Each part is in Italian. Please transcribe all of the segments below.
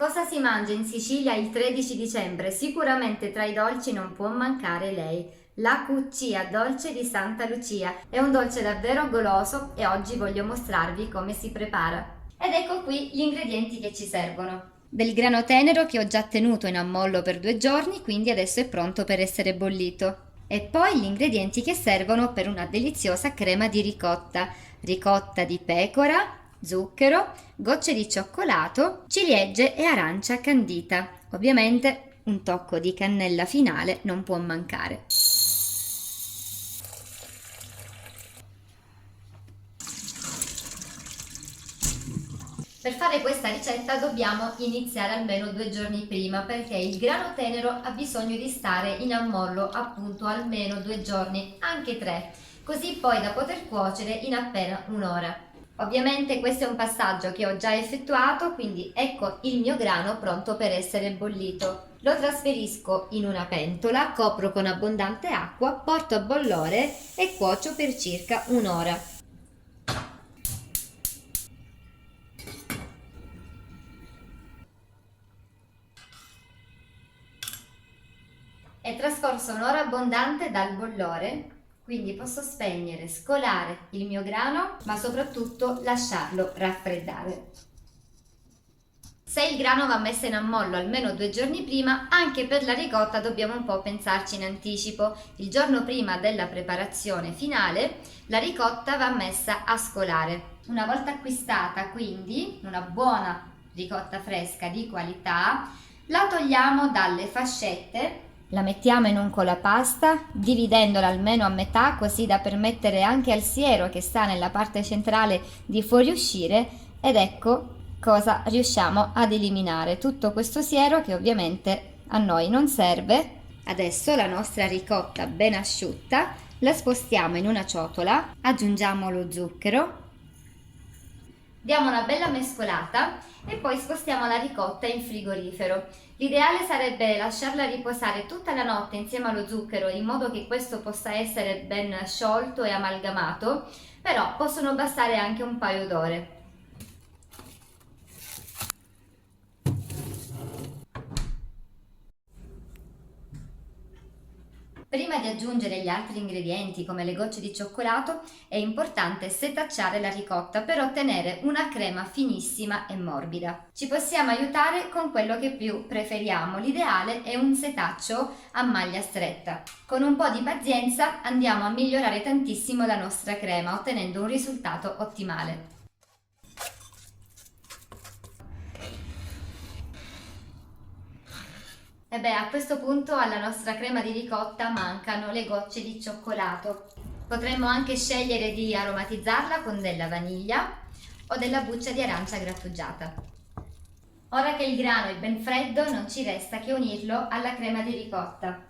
Cosa si mangia in Sicilia il 13 dicembre? Sicuramente tra i dolci non può mancare lei. La cuccia dolce di Santa Lucia. È un dolce davvero goloso e oggi voglio mostrarvi come si prepara. Ed ecco qui gli ingredienti che ci servono. Del grano tenero che ho già tenuto in ammollo per 2 giorni, quindi adesso è pronto per essere bollito. E poi gli ingredienti che servono per una deliziosa crema di ricotta. Ricotta di pecora, zucchero, gocce di cioccolato, ciliegie e arancia candita. Ovviamente un tocco di cannella finale non può mancare. Per fare questa ricetta dobbiamo iniziare almeno 2 giorni prima perché il grano tenero ha bisogno di stare in ammollo appunto almeno 2 giorni, anche 3, così poi da poter cuocere in appena un'ora. Ovviamente questo è un passaggio che ho già effettuato, quindi ecco il mio grano pronto per essere bollito. Lo trasferisco in una pentola, copro con abbondante acqua, porto a bollore e cuocio per circa un'ora. È trascorsa un'ora abbondante dal bollore, quindi posso spegnere, scolare il mio grano, ma soprattutto lasciarlo raffreddare. Se il grano va messo in ammollo almeno 2 giorni prima, anche per la ricotta dobbiamo un po' pensarci in anticipo. Il giorno prima della preparazione finale, la ricotta va messa a scolare. Una volta acquistata, quindi, una buona ricotta fresca di qualità, la togliamo dalle fascette. La mettiamo in un colapasta, dividendola almeno a metà, così da permettere anche al siero che sta nella parte centrale di fuoriuscire, ed ecco cosa riusciamo ad eliminare. Tutto questo siero che ovviamente a noi non serve. Adesso la nostra ricotta ben asciutta la spostiamo in una ciotola, aggiungiamo lo zucchero, diamo una bella mescolata e poi spostiamo la ricotta in frigorifero. L'ideale sarebbe lasciarla riposare tutta la notte insieme allo zucchero in modo che questo possa essere ben sciolto e amalgamato, però possono bastare anche un paio d'ore. Prima di aggiungere gli altri ingredienti come le gocce di cioccolato è importante setacciare la ricotta per ottenere una crema finissima e morbida. Ci possiamo aiutare con quello che più preferiamo, l'ideale è un setaccio a maglia stretta. Con un po' di pazienza andiamo a migliorare tantissimo la nostra crema ottenendo un risultato ottimale. E beh, a questo punto alla nostra crema di ricotta mancano le gocce di cioccolato. Potremmo anche scegliere di aromatizzarla con della vaniglia o della buccia di arancia grattugiata. Ora che il grano è ben freddo non ci resta che unirlo alla crema di ricotta.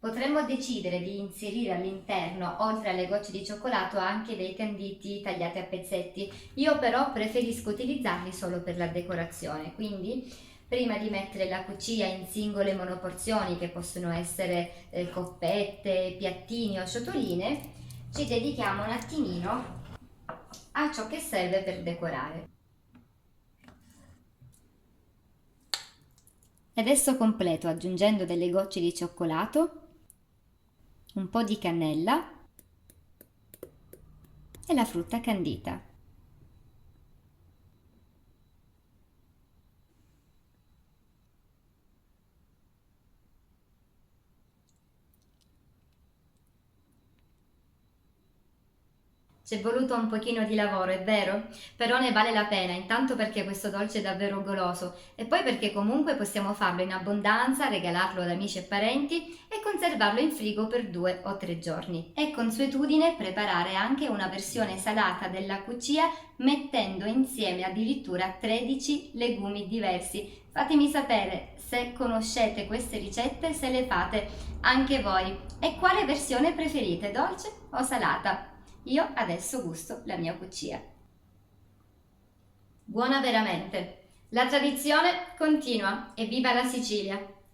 Potremmo decidere di inserire all'interno, oltre alle gocce di cioccolato, anche dei canditi tagliati a pezzetti. Io però preferisco utilizzarli solo per la decorazione, quindi prima di mettere la cuccia in singole monoporzioni, che possono essere coppette, piattini o ciotoline, ci dedichiamo un attimino a ciò che serve per decorare. E adesso completo aggiungendo delle gocce di cioccolato, un po' di cannella e la frutta candita. Ci è voluto un pochino di lavoro, è vero? Però ne vale la pena, intanto perché questo dolce è davvero goloso e poi perché comunque possiamo farlo in abbondanza, regalarlo ad amici e parenti e conservarlo in frigo per 2 o 3 giorni. È consuetudine preparare anche una versione salata della cuccia mettendo insieme addirittura 13 legumi diversi. Fatemi sapere se conoscete queste ricette, se le fate anche voi e quale versione preferite, dolce o salata? Io adesso gusto la mia cuccia. Buona veramente! La tradizione continua e viva la Sicilia!